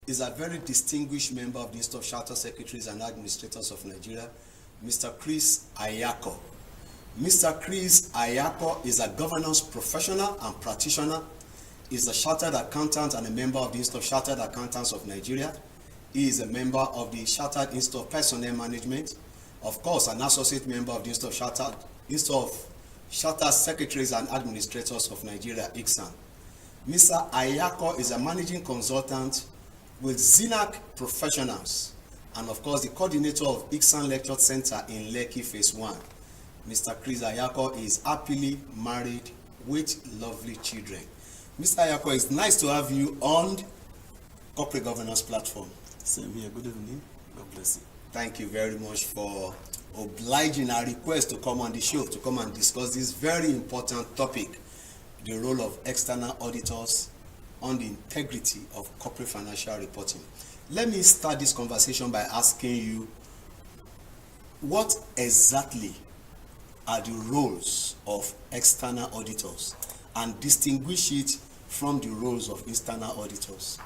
is a very distinguished member of the Institute of Chartered Secretaries and Administrators of Nigeria, Mr. Chris Ayako. Mr. Chris Ayako is a governance professional and practitioner. He is a chartered accountant and a member of the Institute of Chartered Accountants of Nigeria. He is a member of the Chartered Institute of Personnel Management. Of course, an associate member of the Institute of Chartered Secretaries and Administrators of Nigeria, ICSAN. Mr. Ayako is a managing consultant with ZINAC Professionals and, of course, the coordinator of ICSAN Lecture Center in Lekki Phase 1. Mr. Chris Ayako is happily married with lovely children. Mr. Ayako, it's nice to have you on Corporate Governance Platform. Same here. Good evening. God bless you. Thank you very much for obliging our request to come on the show, to come and discuss this very important topic, the role of external auditors on the integrity of corporate financial reporting. Let me start this conversation by asking you, what exactly are the roles of external auditors, and distinguish it from the roles of internal auditors?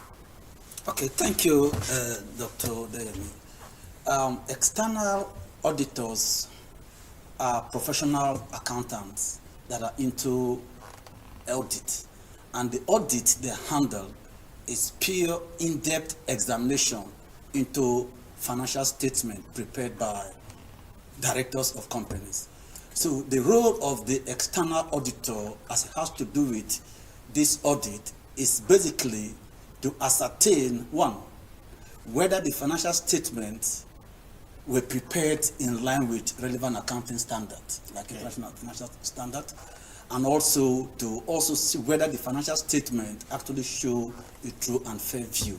Okay, thank you, Dr. Deyemi. External auditors are professional accountants that are into audit, and the audit they handle is pure in-depth examination into financial statement prepared by directors of companies. So the role of the external auditor, as it has to do with this audit, is basically to ascertain, one, whether the financial statements were prepared in line with relevant accounting standards, like international financial standard, and also to see whether the financial statement actually show a true and fair view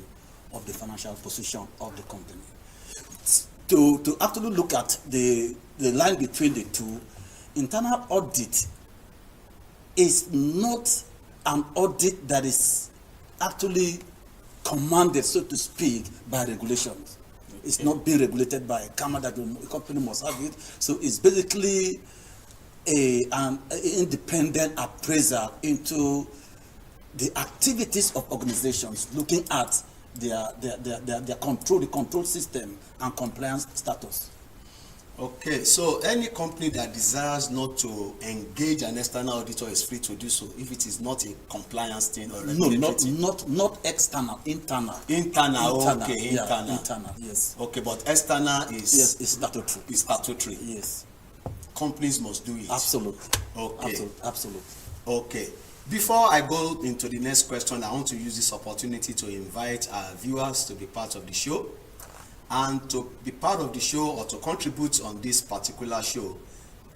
of the financial position of the company. To actually look at the line between the two, internal audit is not an audit that is actually commanded, so to speak, by regulations. It's not being regulated by a camera that the company must have it. So it's basically an independent appraiser into the activities of organizations, looking at their control, the control system and compliance status. Okay, so any company that desires not to engage an external auditor is free to do so if it is not a compliance thing or not external, internal. Internal, okay, internal. Internal, yes. Okay, but external is yes, it's statutory. It's statutory. Yes. Companies must do it. Absolutely. Okay. Absolutely. Okay. Before I go into the next question, I want to use this opportunity to invite our viewers to be part of the show. And to be part of the show or to contribute on this particular show,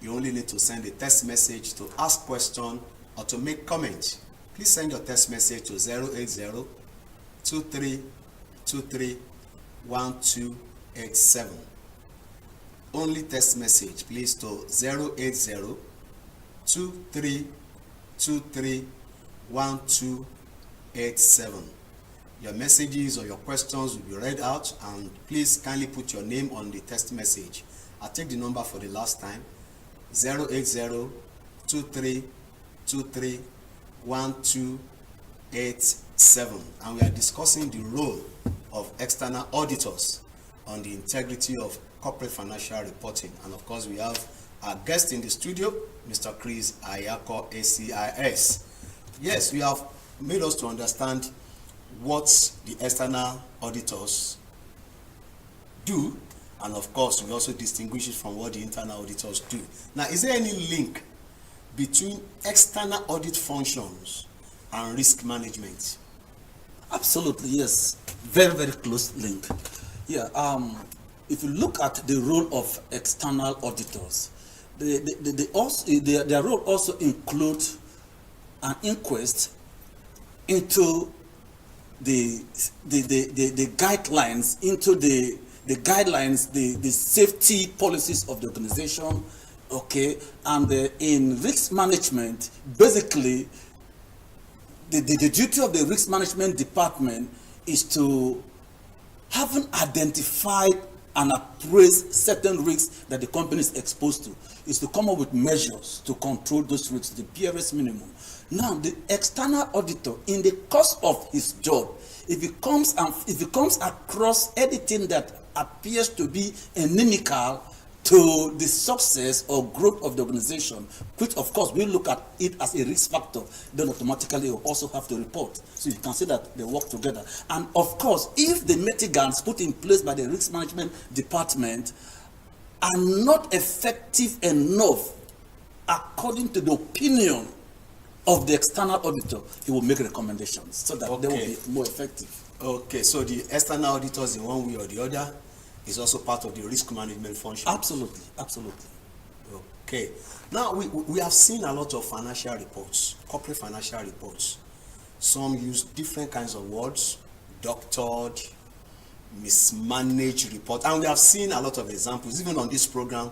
you only need to send a text message to ask question or to make comment. Please send your text message to 080-2323-1287. Only text message, please, to 080-2323-1287. Your messages or your questions will be read out, and please kindly put your name on the text message. I'll take the number for the last time, 080-2323-1287. And we are discussing the role of external auditors on the integrity of corporate financial reporting. And of course, we have our guest in the studio, Mr. Chris Ayako, ACIS. Yes, we have made us to understand what the external auditors do, and of course we also distinguish it from what the internal auditors do. Now, is there any link between external audit functions and risk management? Absolutely, yes. Very, very close link. Yeah. If you look at the role of external auditors, their role also includes an inquest into the guidelines, into the guidelines, the safety policies of the organization, okay, and in risk management, basically, the duty of the risk management department is to, having identified and appraise certain risks that the company is exposed to, is to come up with measures to control those risks, the barest minimum. Now, the external auditor, in the course of his job, if he comes across anything that appears to be inimical to the success or growth of the organization, which of course we look at it as a risk factor, then automatically you also have to report. So you can see that they work together. And of course, if the mitigants put in place by the risk management department are not effective enough according to the opinion of the external auditor, he will make recommendations so that they will be more effective. Okay, so the external auditors in one way or the other is also part of the risk management function. Absolutely, absolutely. Okay. Now, we have seen a lot of financial reports, corporate financial reports. Some use different kinds of words, doctored, mismanaged report. And we have seen a lot of examples. Even on this program,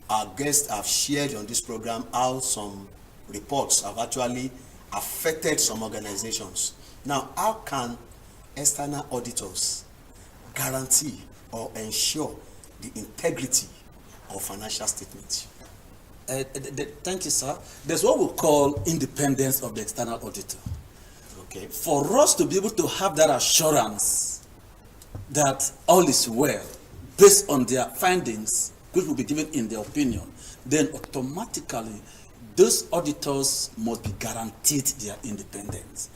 our guests have shared on this program how some reports have actually affected some organizations. Now, how can external auditors guarantee or ensure the integrity of financial statements? Thank you, sir. There's what we call independence of the external auditor. Okay. For us to be able to have that assurance that all is well, based on their findings, which will be given in their opinion, then automatically those auditors must be guaranteed their independence.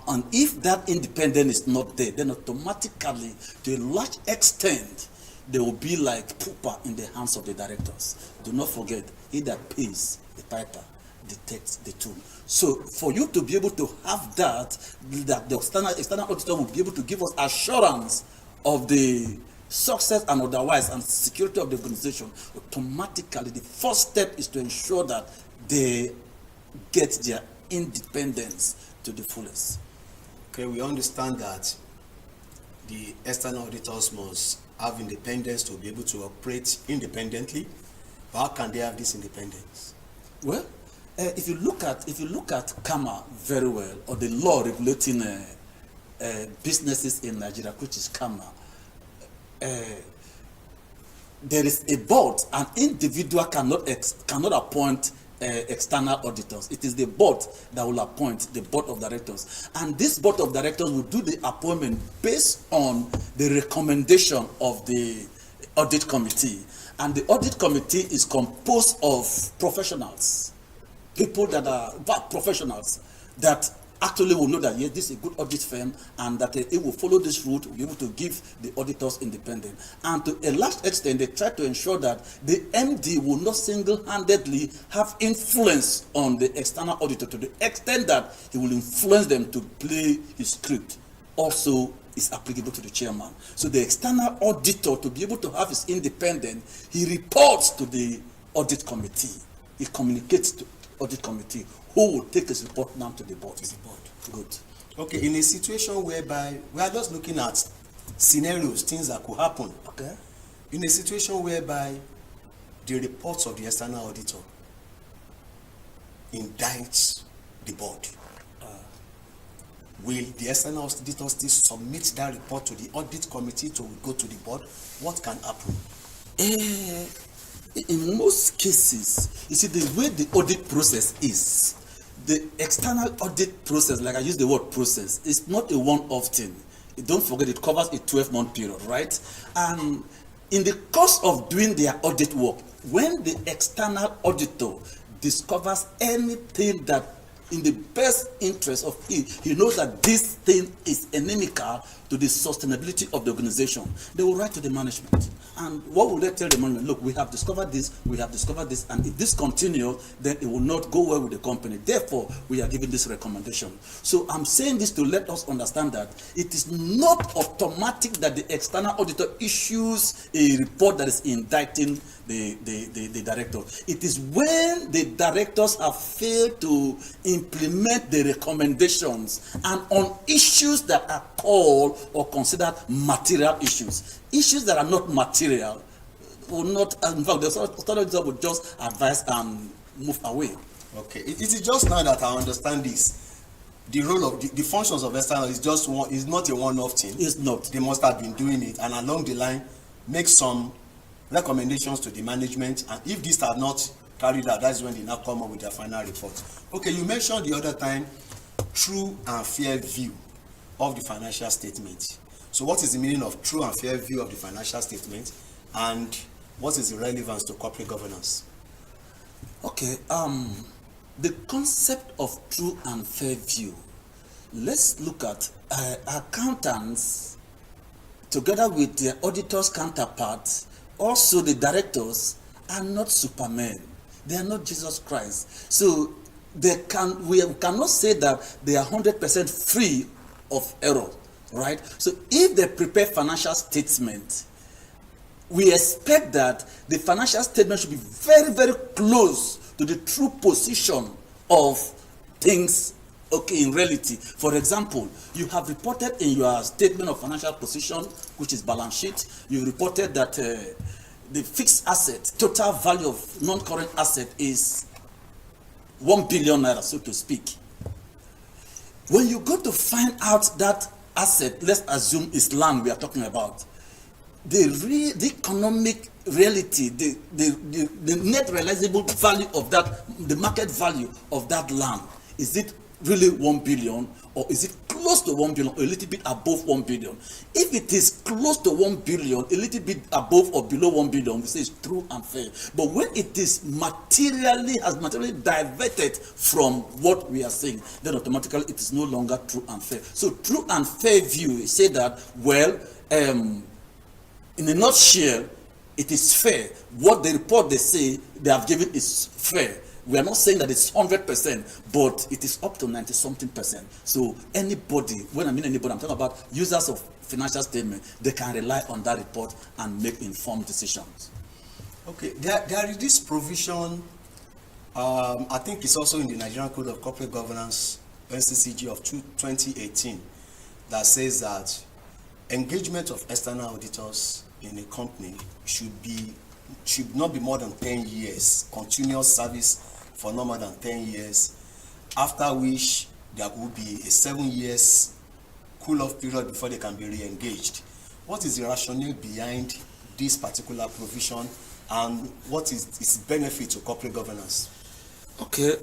And if that independence is not there, then automatically, to a large extent, they will be like pooper in the hands of the directors. Do not forget, he that pays the piper detects the tool. So for you to be able to have that the external auditor will be able to give us assurance of the success and otherwise and security of the organization, automatically the first step is to ensure that they get their independence to the fullest. Okay, we understand that the external auditors must have independence to be able to operate independently. But how can they have this independence? Well, if you look at CAMA very well, or the law regulating businesses in Nigeria, which is CAMA, there is a board. An individual cannot appoint external auditors. It is the board that will appoint the board of directors, and this board of directors will do the appointment based on the recommendation of the audit committee. And the audit committee is composed of professionals, people that are professionals that actually will know that yes, this is a good audit firm, and that it will follow this route, will be able to give the auditors independence. And to a large extent, they try to ensure that the MD will not single-handedly have influence on the external auditor to the extent that he will influence them to play his script. Also is applicable to the chairman. So the external auditor, to be able to have his independence, he reports to the audit committee. He communicates to audit committee, who will take his report now to the board. Good. Okay, in a situation whereby we are just looking at scenarios, things that could happen. Okay. In a situation whereby the reports of the external auditor indicts the board, will the external auditor still submit that report to the audit committee to go to the board? What can happen? In most cases, you see, the way the audit process is, the external audit process, like I use the word process, is not a one-off thing. Don't forget, it covers a 12-month period, right? And in the course of doing their audit work, when the external auditor discovers anything that in the best interest of he knows that this thing is inimical to the sustainability of the organization, they will write to the management. And what will they tell the management? Look, we have discovered this, and if this continues, then it will not go well with the company. Therefore, we are giving this recommendation. So I'm saying this to let us understand that it is not automatic that the external auditor issues a report that is indicting the director. It is when the directors have failed to implement the recommendations and on issues that are called or considered material issues. Issues that are not material will not, in fact, the authority will just advise and move away. Okay, it is just now that I understand this. The role of the functions of external is just one, is not a one-off thing. It's not. They must have been doing it, and along the line, make some recommendations to the management, and if these are not carried out, that's when they now come up with their final report. Okay, you mentioned the other time true and fair view of the financial statement. So what is the meaning of true and fair view of the financial statement, and what is the relevance to corporate governance? Okay, the concept of true and fair view. Let's look at accountants together with their auditors' counterparts, also the directors are not supermen. They are not Jesus Christ. So we cannot say that they are 100% free of error, right? So if they prepare financial statement, we expect that the financial statement should be very, very close to the true position of things, okay, in reality. For example, you have reported in your statement of financial position, which is balance sheet, you reported that the fixed asset, total value of non-current asset is 1 billion naira, so to speak. When you go to find out that asset, let's assume it's land we are talking about, the economic reality, the net realizable value of that, the market value of that land, is it really 1 billion, or is it close to 1 billion, or a little bit above 1 billion? If it is close to 1 billion, a little bit above or below 1 billion, we say it's true and fair. But when it is materially diverted from what we are saying, then automatically it is no longer true and fair. So true and fair view say that, well, in a nutshell, it is fair. What the report they say they have given is fair. We are not saying that it's 100%, but it is up to 90-something%. So anybody, when I mean anybody, I'm talking about users of financial statement, they can rely on that report and make informed decisions. Okay, there is this provision, I think it's also in the Nigerian Code of Corporate Governance, NCCG of 2018, that says that engagement of external auditors in a company should not be more than 10 years, continuous service for no more than 10 years, after which there will be a 7 years cool-off period before they can be re-engaged. What is the rationale behind this particular provision, and what is its benefit to corporate governance? Okay,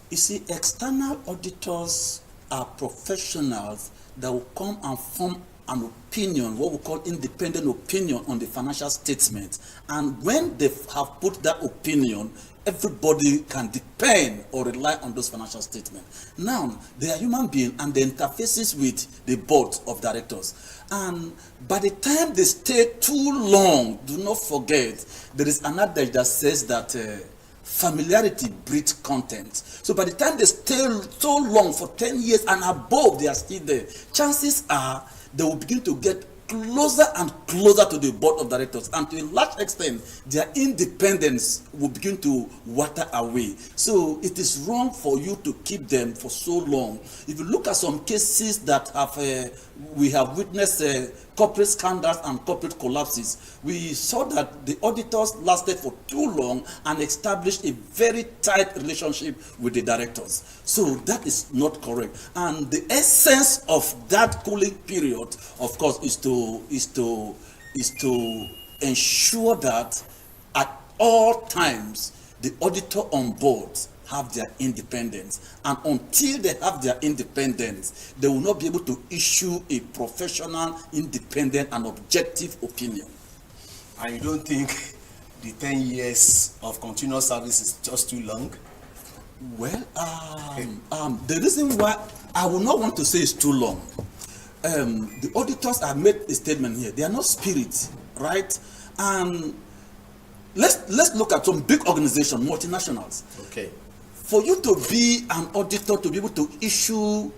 you see, external auditors are professionals that will come and form an opinion, what we call independent opinion on the financial statement. And when they have put that opinion, everybody can depend or rely on those financial statements. Now, they are human beings and they interfaces with the board of directors. And by the time they stay too long, do not forget, there is an adage that says that familiarity breeds contempt. So by the time they stay so long, for 10 years and above, they are still there, chances are they will begin to get closer and closer to the board of directors, and to a large extent their independence will begin to water away. So it is wrong for you to keep them for so long. If you look at some cases that have we have witnessed corporate scandals and corporate collapses, we saw that the auditors lasted for too long and established a very tight relationship with the directors. So that is not correct. And the essence of that cooling period, of course, is to ensure that at all times the auditor on board have their independence, and until they have their independence, they will not be able to issue a professional, independent and objective opinion. And you don't think the 10 years of continuous service is just too long? Well, the reason why I will not want to say it's too long, the auditors have made a statement here. They are not spirits, right? And let's look at some big organizations, multinationals. Okay. For you to be an auditor, to be able to issue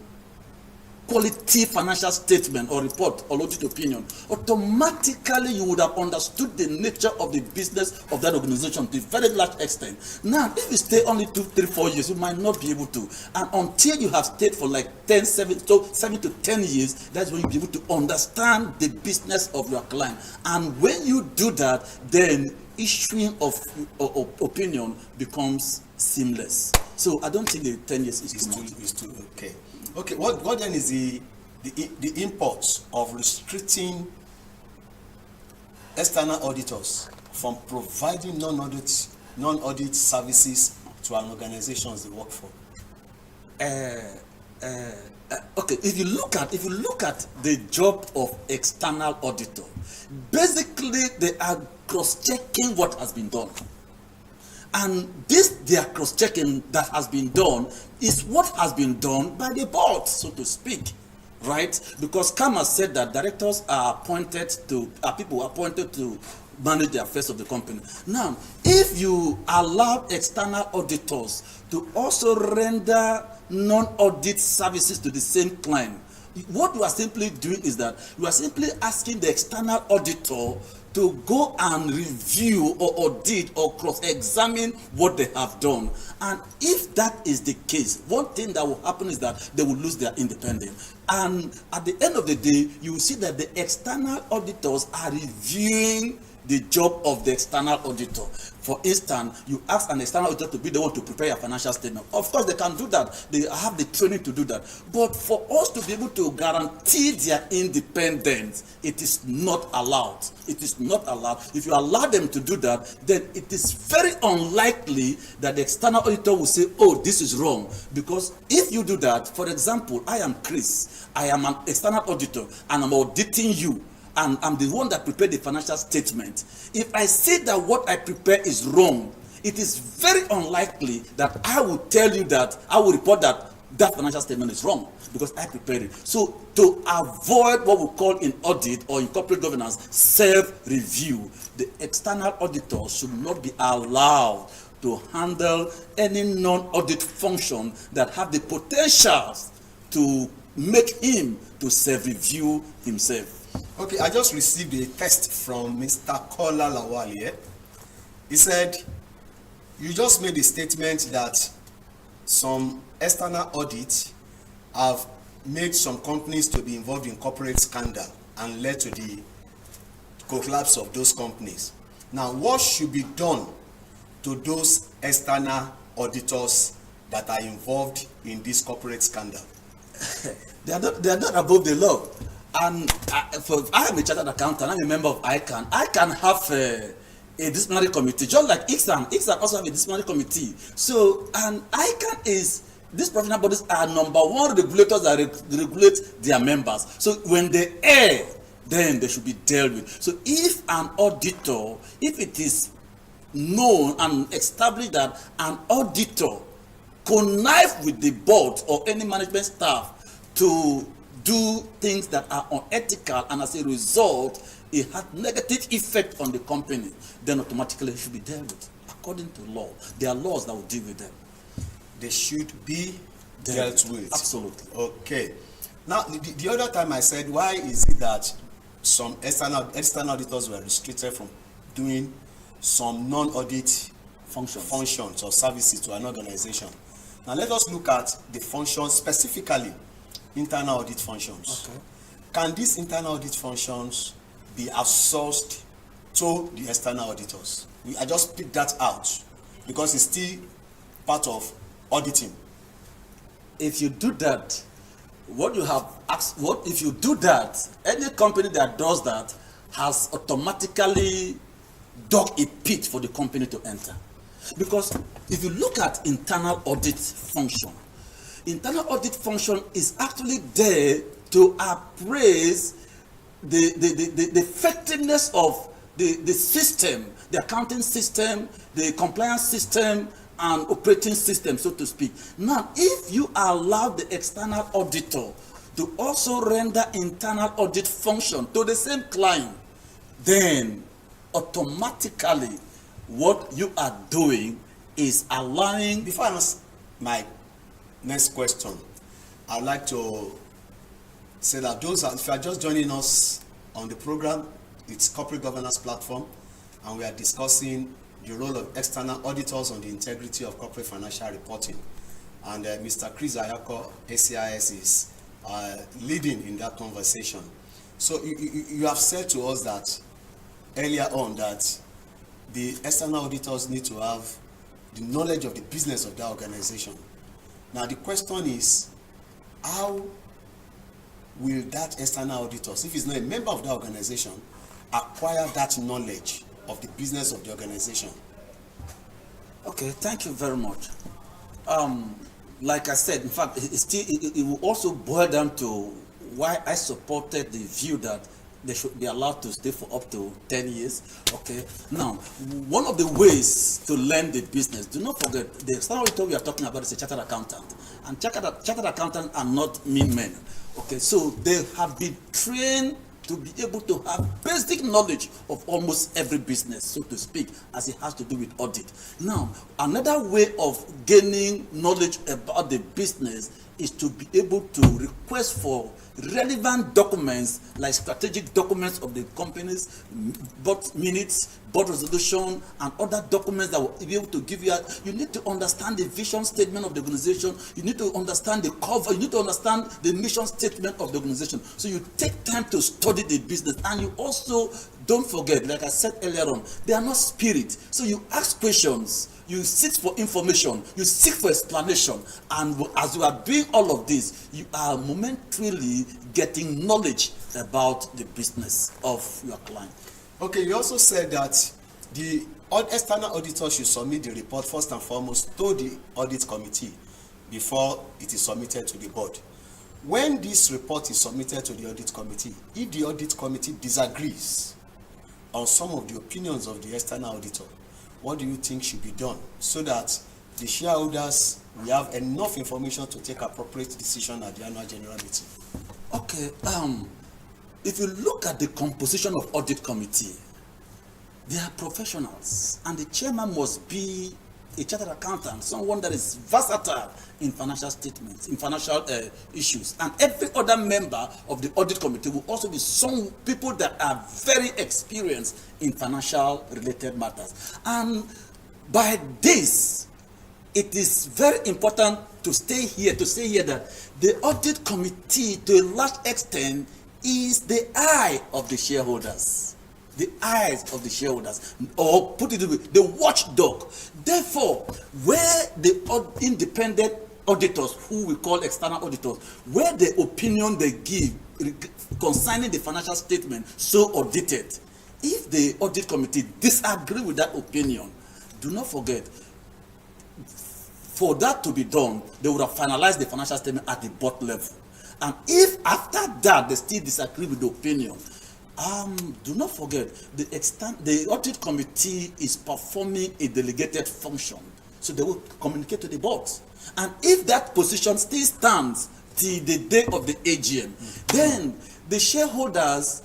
quality financial statement or report or audit opinion, automatically you would have understood the nature of the business of that organization to a very large extent. Now, if you stay only 2, 3, 4 years, you might not be able to. And until you have stayed for like 7 to 10 years, that's when you'll be able to understand the business of your client. And when you do that, then issuing of opinion becomes seamless. So I don't think the 10 years is too much. Okay. Okay, what then is the import of restricting external auditors from providing non-audit services to an organizations they work for? Okay, if you look at the job of external auditor, basically they are cross-checking what has been done. And this their cross-checking that has been done is what has been done by the board, so to speak, right? Because Kama said that directors are people appointed to manage the affairs of the company. Now, if you allow external auditors to also render non-audit services to the same client, what you are simply doing is that you are simply asking the external auditor to go and review or audit or cross-examine what they have done. And if that is the case, one thing that will happen is that they will lose their independence. And at the end of the day, you will see that the external auditors are reviewing the job of the external auditor. For instance, you ask an external auditor to be the one to prepare your financial statement. Of course, they can do that. They have the training to do that. But for us to be able to guarantee their independence, it is not allowed. It is not allowed. If you allow them to do that, then it is very unlikely that the external auditor will say, oh, this is wrong. Because if you do that, for example, I am Chris. I am an external auditor, and I'm auditing you. And I'm the one that prepared the financial statement. If I say that what I prepare is wrong, it is very unlikely that I will tell you that I will report that that financial statement is wrong because I prepared it. So to avoid what we call in audit or in corporate governance self-review, the external auditor should not be allowed to handle any non-audit function that have the potential to make him to self-review himself. Okay, I just received a text from Mr. Kola Lawal here. He said, you just made a statement that some external audits have made some companies to be involved in corporate scandal and led to the collapse of those companies. Now, what should be done to those external auditors that are involved in this corporate scandal? They are not above the law. And I am a chartered accountant. I'm a member of ICANN. ICANN have a disciplinary committee, just like ICSAN. ICSAN also have a disciplinary committee. So, and ICANN is, these professional bodies are number one regulators that regulate their members. So when they err, then they should be dealt with. So if an auditor, if it is known and established that an auditor connive with the board or any management staff to do things that are unethical, and as a result it had negative effect on the company, then automatically it should be dealt with according to law. There are laws that will deal with them. They should be dealt with. Absolutely. Okay. Now the other time I said, why is it that some external auditors were restricted from doing some non-audit functions or services to an organization? Now let us look at the functions, specifically internal audit functions. Okay. Can these internal audit functions be outsourced to the external auditors? I just picked that out because it's still part of auditing. If you do that, if you do that, any company that does that has automatically dug a pit for the company to enter. Because if you look at internal audit function is actually there to appraise the effectiveness of the system, the accounting system, the compliance system, and operating system, so to speak. Now, if you allow the external auditor to also render internal audit function to the same client, then automatically what you are doing is allowing. Before I ask my next question, I'd like to say that if you are just joining us on the program, it's Corporate Governance Platform, and we are discussing the role of external auditors on the integrity of corporate financial reporting. And Mr. Chris Ayako, ACIS, is leading in that conversation. So you have said to us that earlier on that the external auditors need to have the knowledge of the business of that organization. Now the question is, how will that external auditors, if he's not a member of that organization, acquire that knowledge of the business of the organization? Okay, thank you very much. Like I said, in fact, it will also boil down to why I supported the view that they should be allowed to stay for up to 10 years. Okay. Now, one of the ways to learn the business, do not forget, the external auditor we are talking about is a chartered accountant. And chartered accountants are not mean men. Okay. So they have been trained to be able to have basic knowledge of almost every business, so to speak, as it has to do with audit. Now, another way of gaining knowledge about the business is to be able to request for relevant documents, like strategic documents of the companies, board minutes, board resolution, and other documents that will be able to give you. You need to understand the vision statement of the organization. You need to understand the cover. You need to understand the mission statement of the organization. So you take time to study the business, and you also don't forget, like I said earlier on, they are not spirit. So you ask questions. You seek for information, you seek for explanation, and as you are doing all of this, you are momentarily getting knowledge about the business of your client. Okay, you also said that the external auditor should submit the report first and foremost to the audit committee before it is submitted to the board. When this report is submitted to the audit committee, if the audit committee disagrees on some of the opinions of the external auditor, what do you think should be done so that the shareholders will have enough information to take appropriate decision at the annual general meeting? Okay, if you look at the composition of audit committee, they are professionals, and the chairman must be a chartered accountant, someone that is versatile in financial statements, in financial issues. And every other member of the audit committee will also be some people that are very experienced in financial related matters. And by this, it is very important to say here that the audit committee, to a large extent, is the eye of the shareholders. The eyes of the shareholders, or put it away, the watchdog. Therefore, where the independent auditors, who we call external auditors, where the opinion they give concerning the financial statement so audited, if the audit committee disagree with that opinion, do not forget, for that to be done, they would have finalized the financial statement at the board level. And if after that they still disagree with the opinion, do not forget, the audit committee is performing a delegated function. So they will communicate to the board. And if that position still stands till the day of the AGM, then the shareholders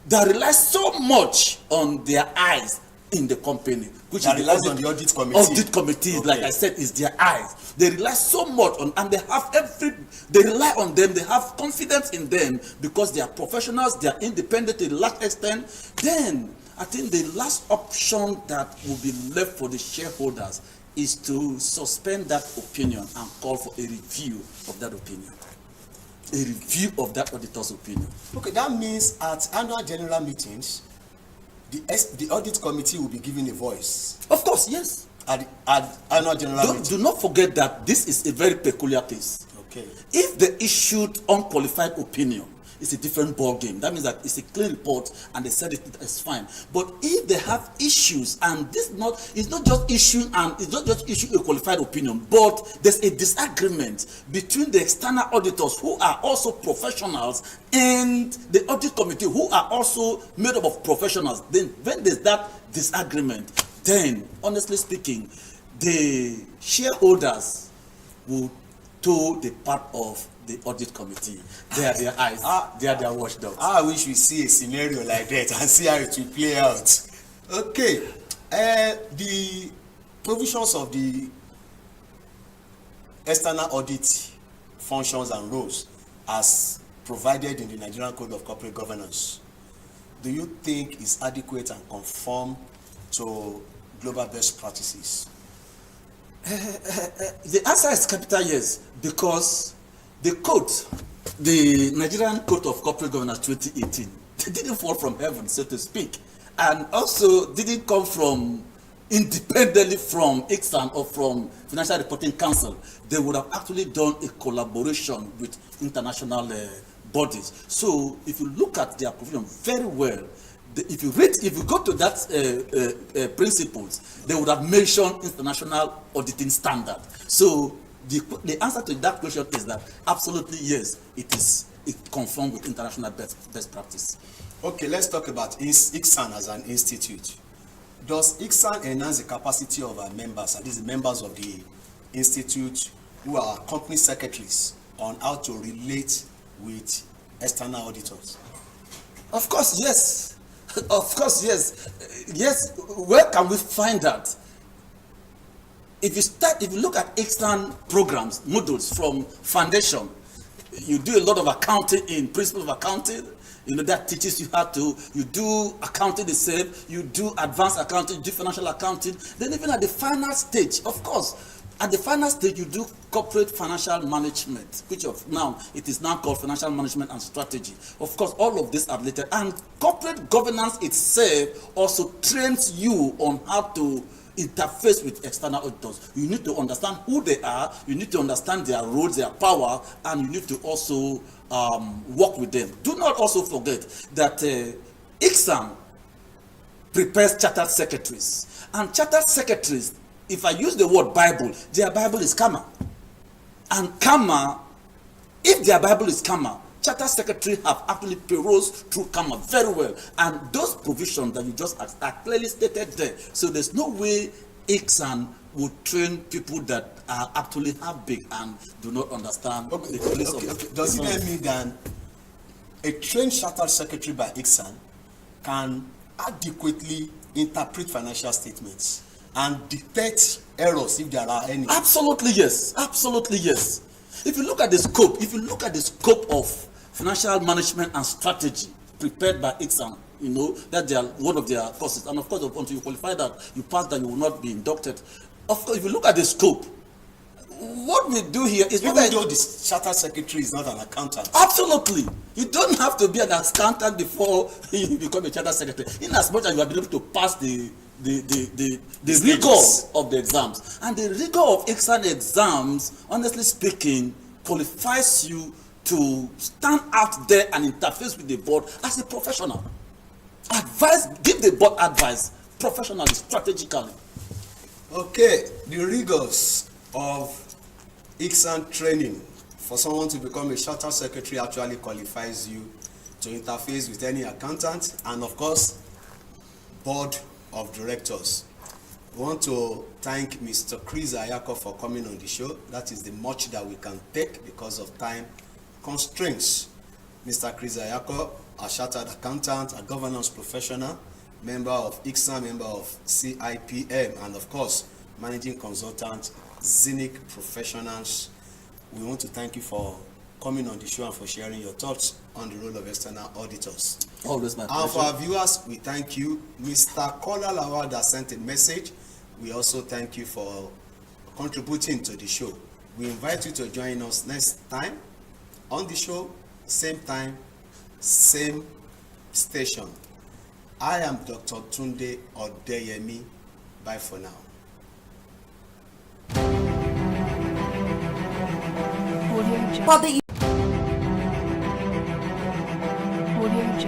that rely so much on their eyes in the company, which that is relies on the audit committee. Audit committee, okay, like I said, is their eyes. They rely so much on, and they rely on them. They have confidence in them because they are professionals. They are independent to a large extent. Then I think the last option that will be left for the shareholders is to suspend that opinion and call for a review of that opinion. A review of that auditor's opinion. Okay, that means at annual general meetings, the audit committee will be given a voice. Of course, yes. At annual general meeting. Do not forget that this is a very peculiar case. Okay. If they issued unqualified opinion, it's a different ball game. That means that it's a clean report and they said it's fine. But if they have issues, and it's not just issuing a qualified opinion, but there's a disagreement between the external auditors, who are also professionals, and the audit committee, who are also made up of professionals, then when there's that disagreement, then honestly speaking, the shareholders will toe the part of the audit committee. They are their eyes. They are their watchdogs. I wish we see a scenario like that and see how it will play out. Okay. The provisions of the external audit functions and roles as provided in the Nigerian Code of Corporate Governance, do you think is adequate and conform to global best practices? The answer is capital yes, because the code, the Nigerian Code of Corporate Governance 2018, they didn't fall from heaven, so to speak, and also didn't come from independently from ICSAN or from Financial Reporting Council. They would have actually done a collaboration with international bodies. So if you look at their provision very well, if you go to that principles, they would have mentioned international auditing standard. So the answer to that question is that absolutely yes, it conforms with international best practice. Okay, let's talk about ICSAN as an institute. Does ICSAN enhance the capacity of our members, at least the members of the institute who are company secretaries, on how to relate with external auditors? Of course, yes. Of course, yes. Yes, where can we find that? If you look at external programs, modules from foundation, you do a lot of accounting in principles of accounting. That teaches you how to, you do accounting the same, you do advanced accounting, you do financial accounting. Then even at the final stage, of course, at the final stage, you do corporate financial management, which now it is now called financial management and strategy. Of course, all of these are related. And corporate governance itself also trains you on how to interface with external auditors. You need to understand who they are, you need to understand their roles, their power, and you need to also work with them. Do not also forget that ICSAN prepares chartered secretaries. And chartered secretaries, if I use the word Bible, their Bible is Kama. And Kama, if their Bible is Kama, chartered secretary have actually perused through Kama very well. And those provisions that you just asked are clearly stated there. So there's no way ICSAN would train people that are actually half big and do not understand the place of okay. Does it then mean that a trained chartered secretary by ICSAN can adequately interpret financial statements and detect errors if there are any? Absolutely yes. Absolutely yes. If you look at the scope of financial management and strategy prepared by ICSAN, that they are one of their courses, and of course, until you qualify that, you pass that, you will not be inducted. Of course, if you look at the scope, what we do here is even though the chartered secretary is not an accountant. Absolutely, you don't have to be an accountant before you become a chartered secretary. In as much as you have been able to pass the rigor of the exams, and the rigor of ICSAN exams, honestly speaking, qualifies you to stand out there and interface with the board as a professional. Give the board advice professionally, strategically. Okay, the rigors of ICSAN training for someone to become a chartered secretary actually qualifies you to interface with any accountant and, of course, board of directors. We want to thank Mr. Chris Ayako for coming on the show. That is the much that we can take because of time constraints. Mr. Chris Ayako, a chartered accountant, a governance professional, member of ICSAN, member of CIPM, and of course, managing consultant, Zinc Professionals. We want to thank you for coming on the show and for sharing your thoughts on the role of external auditors. Always my pleasure. And for our viewers, we thank you. Mr. Kola Lawal that sent a message. We also thank you for contributing to the show. We invite you to join us next time on the show, same time, same station. I am Dr. Tunde Odeyemi. Bye for now.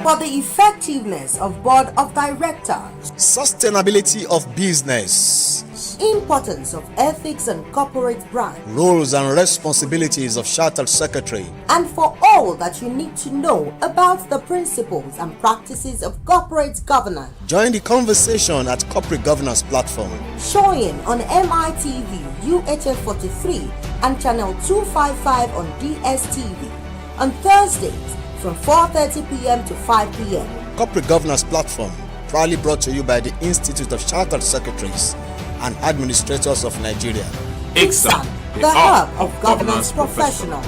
For the effectiveness of board of directors, Sustainability of business, importance of ethics and corporate brand, roles and responsibilities of chartered secretary, and for all that you need to know about the principles and practices of corporate governance. join the conversation at Corporate Governance Platform. Showing on MITV UHF 43 and channel 255 on DSTV on Thursdays from 4:30 p.m. to 5 p.m. Corporate Governance Platform, proudly brought to you by the Institute of Chartered Secretaries and Administrators of Nigeria. ICSAN, the hub of governance professionals.